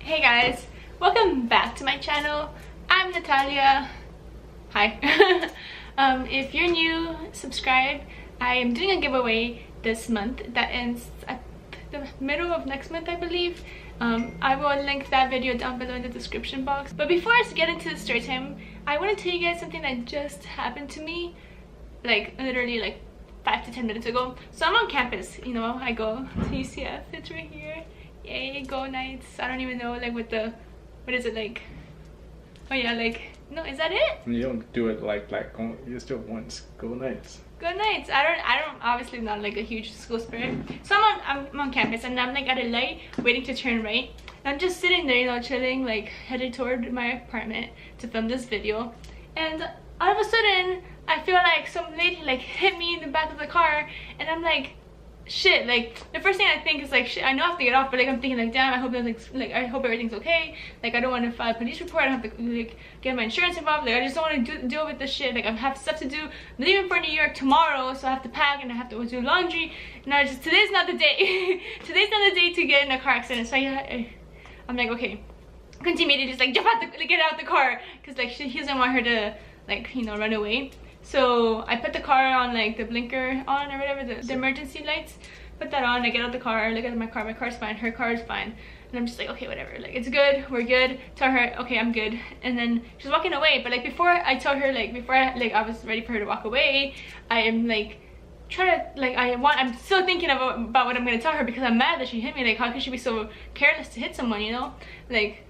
Hey guys, welcome back to my channel. I'm Natalia. Hi. If you're new, subscribe. I am doing a giveaway this month that ends at the middle of next month, I believe. I will link that video down below in the description box. But before I get into the story time, I want to tell you guys something that just happened to me, like literally like 5 to 10 minutes ago. So I'm on campus, you know, I go to UCF, it's right here. Yay, go Knights. I don't even know like what is it like? Oh yeah, like, no, is that it? You don't do it like you still want go Knights. Go Knights. I don't obviously not like a huge school spirit. So I'm on campus and I'm like at a light waiting to turn right. And I'm just sitting there, you know, chilling, like headed toward my apartment to film this video. And all of a sudden I feel like some lady like hit me in the back of the car, and I'm like, shit. Like the first thing I think is like, shit, I know I have to get off, but like I'm thinking like, damn, I hope everything's okay. Like I don't want to file a police report, I don't have to like get my insurance involved. Like I just don't want to deal with this shit. Like I have stuff to do. I'm leaving for New York tomorrow, so I have to pack and I have to do laundry, and today's not the day. Today's not the day to get in a car accident. So I'm like, okay, continue to just like jump out get out the car, because like he doesn't want her to like, you know, run away. So I put the car on like the blinker on or whatever, the emergency lights. Put that on, I get out the car, look at my car's fine, her car is fine. And I'm just like, okay, whatever, like it's good, we're good. Tell her, okay, I'm good. And then she's walking away, but like before I tell her, like before I was ready for her to walk away, I am like trying to like, I'm still thinking about what I'm gonna tell her, because I'm mad that she hit me. Like how could she be so careless to hit someone, you know? Like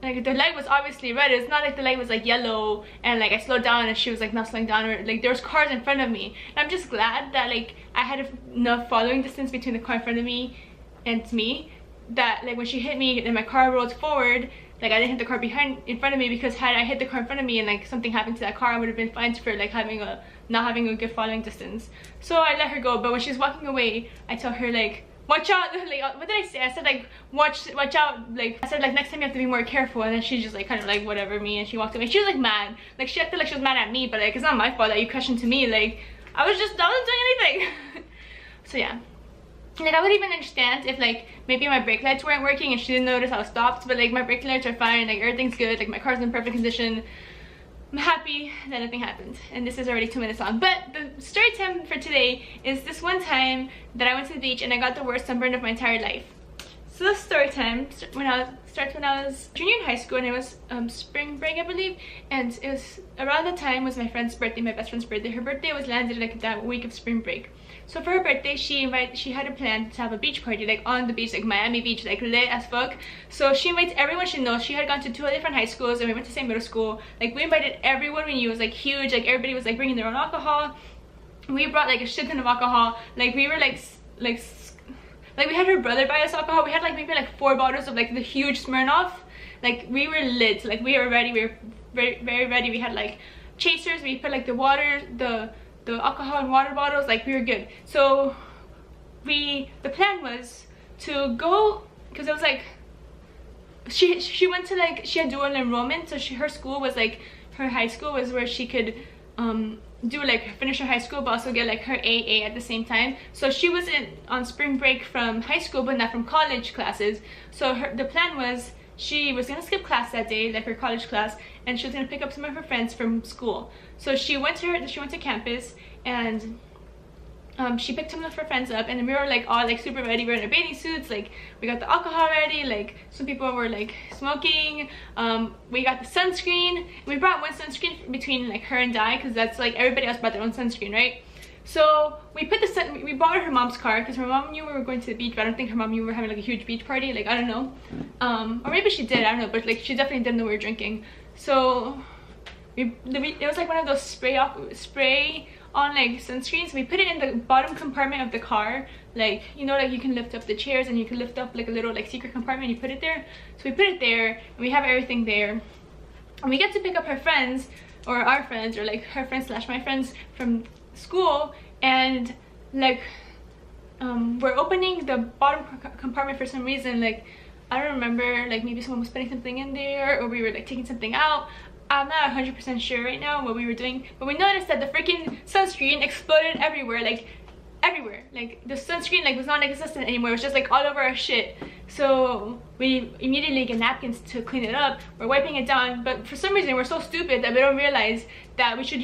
the light was obviously red. It's not like the light was like yellow and like I slowed down and she was like not slowing down, or like there was cars in front of me. And I'm just glad that like I had enough following distance between the car in front of me and me, that like when she hit me and my car rolled forward, like I didn't hit the car in front of me, because had I hit the car in front of me and like something happened to that car, I would have been fined for like not having a good following distance. So I let her go. But when she's walking away, I tell her like, watch out, like what did I say? I said like watch out, like I said like next time you have to be more careful. And then she just like kind of like whatever me, and she walked away. She was like mad, like she acted like she was mad at me, but like it's not my fault that you questioned to me. Like I wasn't doing anything. So yeah, like I would even understand if like maybe my brake lights weren't working and she didn't notice I was stopped, but like my brake lights are fine, like everything's good, like my car's in perfect condition. I'm happy that nothing happened, and this is already 2 minutes long. But the story time for today is this one time that I went to the beach and I got the worst sunburn of my entire life. So the story time starts when I was junior in high school, and it was spring break, I believe, and it was around the time was my friend's birthday, my best friend's birthday. Her birthday was landed like that week of spring break. So for her birthday, she had a plan to have a beach party, like on the beach, like Miami Beach, like lit as fuck. So she invites everyone she knows. She had gone to 2 different high schools, and we went to the same middle school. Like we invited everyone we knew. It was like huge. Like everybody was like bringing their own alcohol. We brought like a shit ton of alcohol. Like we were like we had her brother buy us alcohol. We had like maybe like 4 bottles of like the huge Smirnoff. Like we were lit. Like we were ready. We were very, very ready. We had like chasers. We put like the water, the alcohol and water bottles. Like we were good. So the plan was to go, because it was like she went to like, she had dual enrollment. So her school was like, her high school was where she could do like finish her high school but also get like her AA at the same time. So she was on spring break from high school but not from college classes. So the plan was she was gonna skip class that day, like her college class, and she was gonna pick up some of her friends from school. So she went to campus, and she picked some of her friends up, and we were like all like super ready. We were in our bathing suits, like we got the alcohol ready, like some people were like smoking. We got the sunscreen. We brought one sunscreen between like her and I, because that's like everybody else brought their own sunscreen, right? So we bought her mom's car, because her mom knew we were going to the beach, but I don't think her mom knew we were having like a huge beach party. Like I don't know, or maybe she did, I don't know, but like she definitely didn't know we were drinking. So it was like one of those spray on like sunscreens. We put it in the bottom compartment of the car, like, you know, like you can lift up the chairs and you can lift up like a little like secret compartment, you put it there. So we put it there, and we have everything there, and we get to pick up her friends, or our friends, or like her friends slash my friends from school. And like we're opening the bottom compartment for some reason. Like I don't remember, like maybe someone was putting something in there, or we were like taking something out. I'm not 100% sure right now what we were doing, but we noticed that the freaking sunscreen exploded everywhere. Like everywhere. Like the sunscreen like was not existent anymore. It was just like all over our shit. So we immediately get napkins to clean it up. We're wiping it down, but for some reason we're so stupid that we don't realize that we should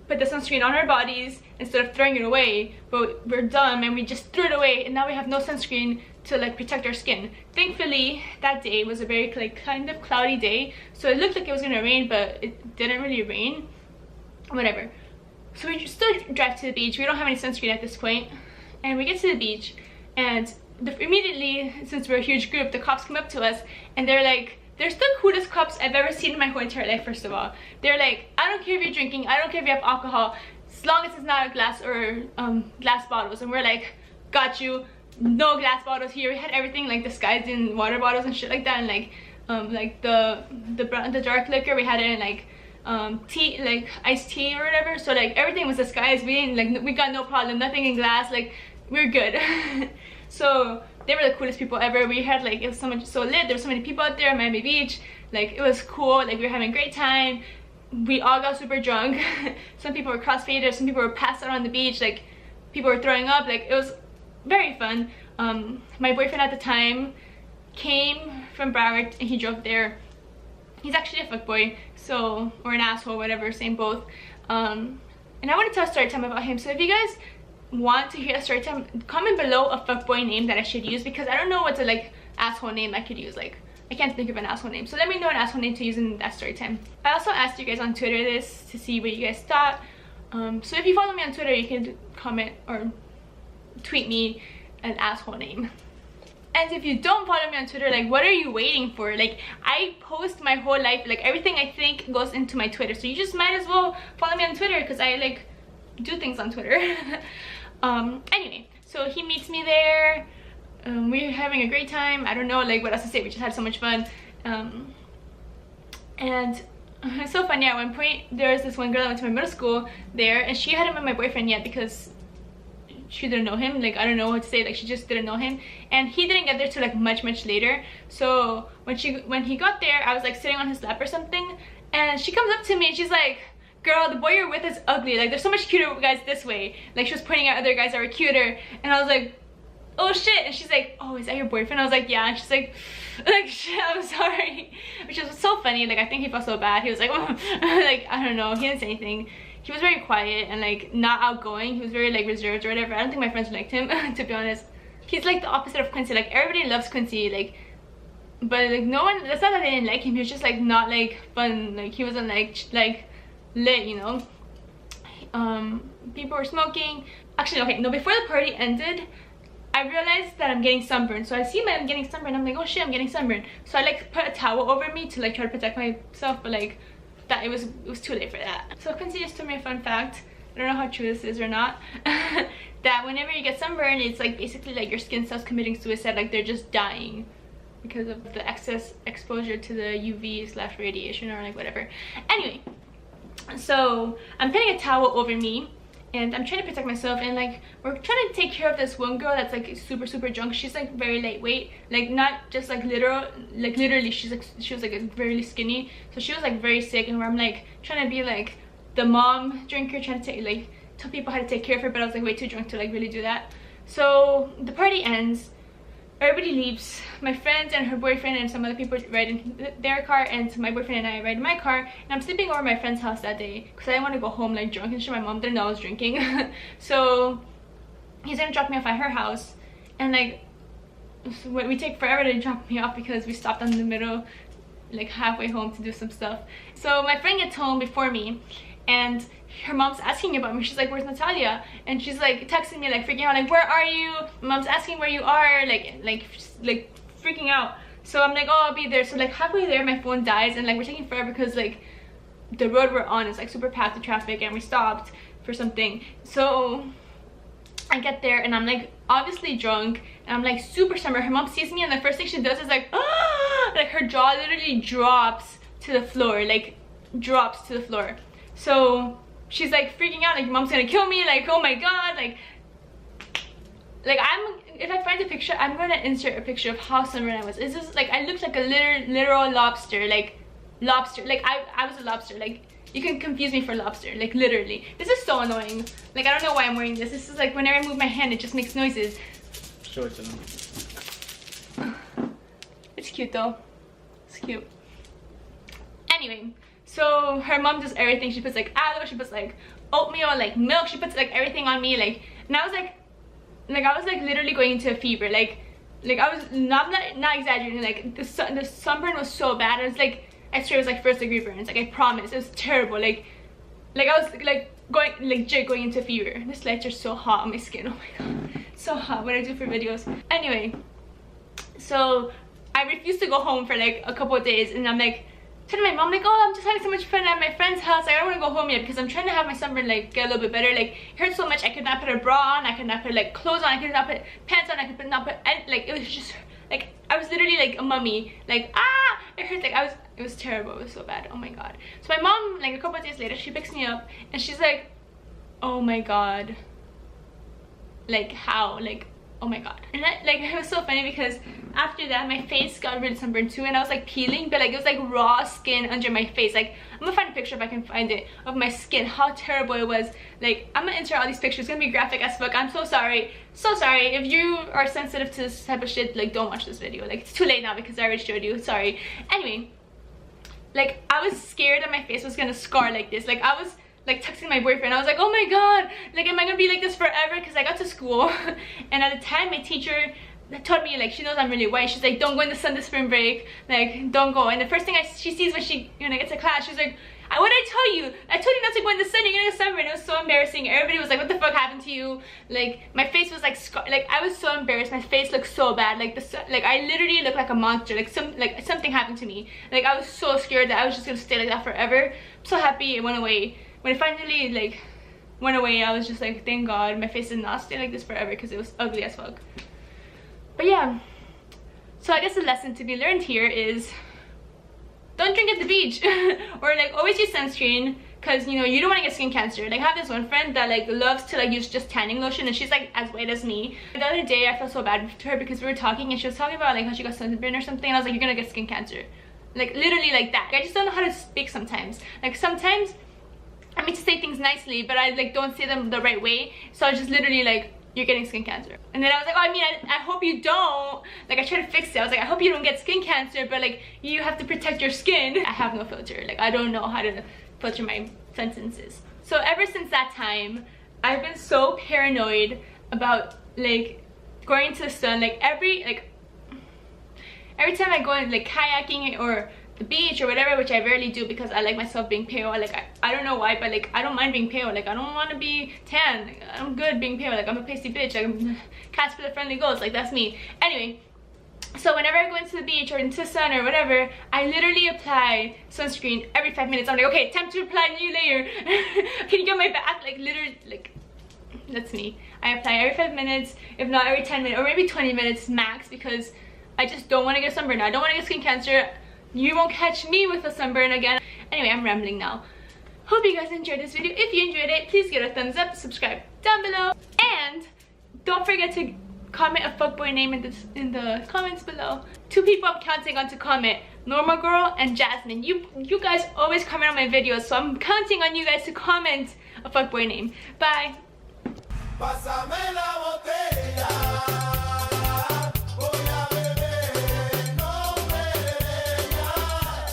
put the sunscreen on our bodies instead of throwing it away. But we're dumb and we just threw it away, and now we have no sunscreen to like protect our skin. Thankfully that day was a very like kind of cloudy day, so it looked like it was gonna rain, but it didn't really rain. Whatever. So we still drive to the beach. We don't have any sunscreen at this point, and we get to the beach, and immediately, since we're a huge group, the cops come up to us and they're like, they're the coolest cops I've ever seen in my whole entire life. First of all, they're like, I don't care if you're drinking, I don't care if you have alcohol, as long as it's not a glass or glass bottles. And we're like, got you, no glass bottles here. We had everything like disguised in water bottles and shit like that, and like the dark liquor, we had it in like tea, like iced tea or whatever. So like everything was disguised. We didn't like, we got no problem, nothing in glass, like we're good. So they were the coolest people ever. We had like, it was so lit. There were so many people out there at Miami Beach. Like it was cool. Like we were having a great time. We all got super drunk. Some people were crossfaded. Some people were passed out on the beach. Like people were throwing up. Like it was very fun. My boyfriend at the time came from Broward and he drove there. He's actually a fuckboy, so, or an asshole, whatever, same both. And I want to tell a story time about him. So if you guys want to hear a story time, comment below a fuckboy name that I should use, because I don't know what's a like asshole name I could use. Like I can't think of an asshole name, so let me know an asshole name to use in that story time. I also asked you guys on Twitter this to see what you guys thought. So if you follow me on Twitter, you can comment or tweet me an asshole name. And if you don't follow me on Twitter, like what are you waiting for? Like I post my whole life, like everything I think goes into my Twitter, so you just might as well follow me on Twitter, because I like do things on Twitter. Anyway, so he meets me there. We're having a great time. I don't know like what else to say, we just had so much fun. And it's so funny, at one point there was this one girl that went to my middle school there, and she hadn't met my boyfriend yet because she didn't know him. Like I don't know what to say, like she just didn't know him, and he didn't get there till like much later. So when he got there, I was like sitting on his lap or something, and she comes up to me and she's like, girl, the boy you're with is ugly, like there's so much cuter guys this way. Like she was pointing out other guys that were cuter, and I was like, oh shit. And she's like, oh, is that your boyfriend? I was like, yeah. And she's like shit, I'm sorry. Which was so funny. Like I think he felt so bad. He was like, oh. Like I don't know, he didn't say anything. He was very quiet and like not outgoing. He was very like reserved or whatever. I don't think my friends liked him, to be honest. He's like the opposite of Quincy. Like everybody loves Quincy, like, but like no one, that's not that they didn't like him, he was just like not like fun. Like he wasn't like lit, you know. People were smoking. Actually, okay, no, before the party ended, I realized that I'm getting sunburned. So I see I'm getting sunburned, I'm like, oh shit, I'm getting sunburned. So I like put a towel over me to like try to protect myself, but like that it was too late for that. So Quincy just told me a fun fact, I don't know how true this is or not, that whenever you get sunburned, it's like basically like your skin cells committing suicide, like they're just dying because of the excess exposure to the UV/radiation or like whatever. Anyway, so I'm putting a towel over me and I'm trying to protect myself, and like we're trying to take care of this one girl that's like super drunk. She's like very lightweight, like not just like literally she was like very skinny, so she was like very sick, and where I'm like trying to be like the mom drinker, trying to tell people how to take care of her, but I was like way too drunk to like really do that. So the party ends, everybody leaves. My friends and her boyfriend and some other people ride in their car, and my boyfriend and I ride in my car, and I'm sleeping over my friend's house that day because I didn't want to go home like drunk and shit. My mom didn't know I was drinking. So he's gonna drop me off at her house, and like we take forever to drop me off because we stopped in the middle, like halfway home to do some stuff. So my friend gets home before me, and her mom's asking about me. She's like, where's Natalia? And she's like texting me, like freaking out, like, where are you? My mom's asking where you are, like freaking out. So I'm like, oh, I'll be there. So like halfway there, my phone dies, and like we're taking forever because like the road we're on is like super packed with traffic, and we stopped for something. So I get there and I'm like obviously drunk, and I'm like super summer. Her mom sees me, and the first thing she does is like, ah! Like her jaw literally drops to the floor, like drops to the floor. So she's like freaking out, like mom's gonna kill me, like oh my god, like if I find a picture, I'm gonna insert a picture of how sunburned I was. It's just like I looked like a literal lobster, like I was a lobster. Like You can confuse me for lobster, like literally. This is so annoying. Like I don't know why I'm wearing this. This is like whenever I move my hand, it just makes noises. Show it to them. It's cute though. It's cute. Anyway, so her mom does everything. She puts like aloe, she puts like oatmeal, like milk, she puts like everything on me, like, and I was like literally going into a fever, like I was not exaggerating, like the sunburn was so bad. It was like, I swear it was like 1st degree burns, like I promise, it was terrible, like I was like going legit going into fever. These lights are so hot on my skin, oh my god, so hot. What I do for videos. Anyway, so I refused to go home for like a couple of days, and I'm like telling my mom like, oh, I'm just having so much fun at my friend's house, like, I don't want to go home yet because I'm trying to have my sunburn like get a little bit better. Like it hurt so much, I could not put a bra on, I could not put like clothes on, I could not put pants on, I could not put, like it was just like I was literally like a mummy, like it hurt, like it was terrible, it was so bad, oh my god. So my mom, like a couple of days later, she picks me up and she's like, oh my god, like how, like oh my god. And that, like, it was so funny because after that my face got really sunburned too, and I was like peeling, but like it was like raw skin under my face. Like I'm gonna find a picture if I can find it of my skin, how terrible it was. Like I'm gonna insert all these pictures, it's gonna be graphic as fuck. I'm so sorry, so sorry. If you are sensitive to this type of shit, like don't watch this video, like it's too late now because I already showed you, sorry. Anyway, like I was scared that my face was gonna scar like this. Like I was like texting my boyfriend, I was like, oh my god, like am I gonna be like this forever? Because I got to school and at the time my teacher told me, like, she knows I'm really white, she's like, don't go in the sun this spring break, like don't go. And the first thing she sees when she gets to class, she's like, what did I tell you? I told you not to go in the sun, you're gonna get sunburned. It was so embarrassing. Everybody was like, what the fuck happened to you? Like my face was like like I was so embarrassed. My face looked so bad, like like I literally looked like a monster, like something happened to me. Like I was so scared that I was just gonna stay like that forever. I'm so happy it went away. When it finally like went away, I was just like, thank god my face did not stay like this forever because it was ugly as fuck. But yeah, so I guess the lesson to be learned here is don't drink at the beach or like always use sunscreen, because you know you don't want to get skin cancer. Like I have this one friend that like loves to like use just tanning lotion, and she's like as white as me. The other day I felt so bad to her because we were talking and she was talking about like how she got sunburn or something, and I was like, you're gonna get skin cancer, like literally like that. I just don't know how to speak sometimes. Like sometimes I mean to say things nicely, but I like don't say them the right way, so I just literally like, you're getting skin cancer. And then I was like, oh, I mean, I hope you don't. Like I tried to fix it. I was like, I hope you don't get skin cancer, but like you have to protect your skin. I have no filter. Like I don't know how to filter my sentences. So ever since that time, I've been so paranoid about like going to the sun. Like every time I go in like kayaking or the beach or whatever, which I rarely do because I like myself being pale. Like I don't know why, but like I don't mind being pale. Like I don't want to be tan. Like, I'm good being pale. Like I'm a pasty bitch. Like I'm Casper the Friendly Ghost. Like that's me. Anyway, so whenever I go into the beach or into the sun or whatever, I literally apply sunscreen every 5 minutes. I'm like, okay, time to apply a new layer. Can you get my back? Like literally, like that's me. I apply every 5 minutes, if not every 10 minutes, or maybe 20 minutes max, because I just don't want to get sunburned. I don't want to get skin cancer. You won't catch me with a sunburn again. Anyway, I'm rambling now. Hope you guys enjoyed this video. If you enjoyed it, please give it a thumbs up, subscribe down below, and don't forget to comment a fuckboy name in the comments below. 2 people I'm counting on to comment: Normal Girl and Jasmine. You guys always comment on my videos, so I'm counting on you guys to comment a fuckboy name. Bye.